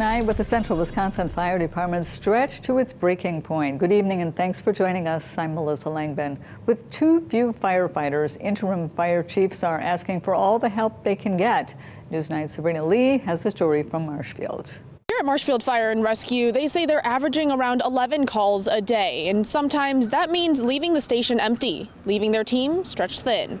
Tonight with the Central Wisconsin Fire Department stretched to its breaking point. Good evening and thanks for joining us. I'm Melissa Langben. With too few firefighters, interim fire chiefs are asking for all the help they can get. News 9's Sabrina Lee has the story from Marshfield. Here at Marshfield Fire Rescue, they say they're averaging around 11 calls a day, and sometimes that means leaving the station empty, leaving their team stretched thin.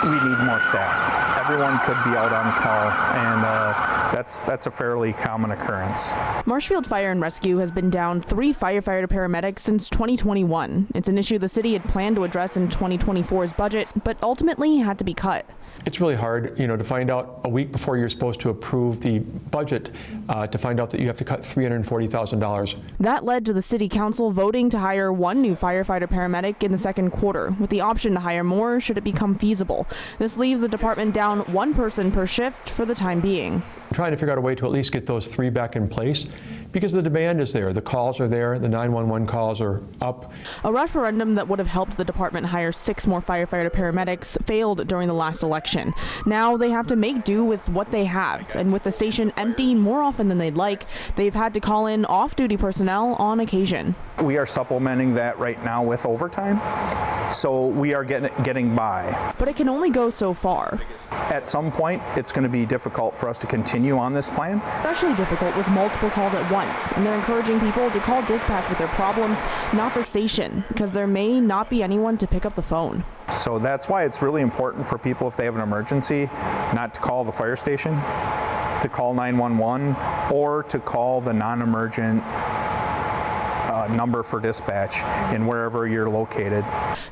We need more staff. Everyone could be out on call, and that's a fairly common occurrence. Marshfield Fire Rescue has been down 3 firefighter paramedics since 2021. It's an issue the city had planned to address in 2024's budget, but ultimately had to be cut. It's really hard, to find out a week before you're supposed to approve the budget, to find out that you have to cut $340,000. That led to the city council voting to hire 1 new firefighter paramedic in the second quarter, with the option to hire more should it become feasible. This leaves the department down 1 person per shift for the time being. I'm trying to figure out a way to at least get those 3 back in place because the demand is there. The calls are there. The 911 calls are up. A referendum that would have helped the department hire 6 more firefighter paramedics failed during the last election. Now they have to make do with what they have, and with the station empty more often than they'd like, they've had to call in off-duty personnel on occasion. We are supplementing that right now with overtime, so we are getting by. But it can only go so far. At some point, it's going to be difficult for us to continue on this plan. Especially difficult with multiple calls at once, and they're encouraging people to call dispatch with their problems, not the station, because there may not be anyone to pick up the phone. So that's why it's really important for people, if they have an emergency, not to call the fire station, to call 911, or to call the non-emergent number for dispatch in wherever you're located.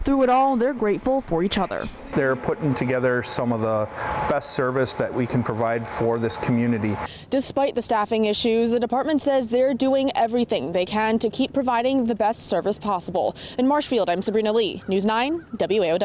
Through it all, they're grateful for each other. They're putting together some of the best service that we can provide for this community. Despite the staffing issues, the department says they're doing everything they can to keep providing the best service possible. In Marshfield, I'm Sabrina Lee, News 9, WAOW.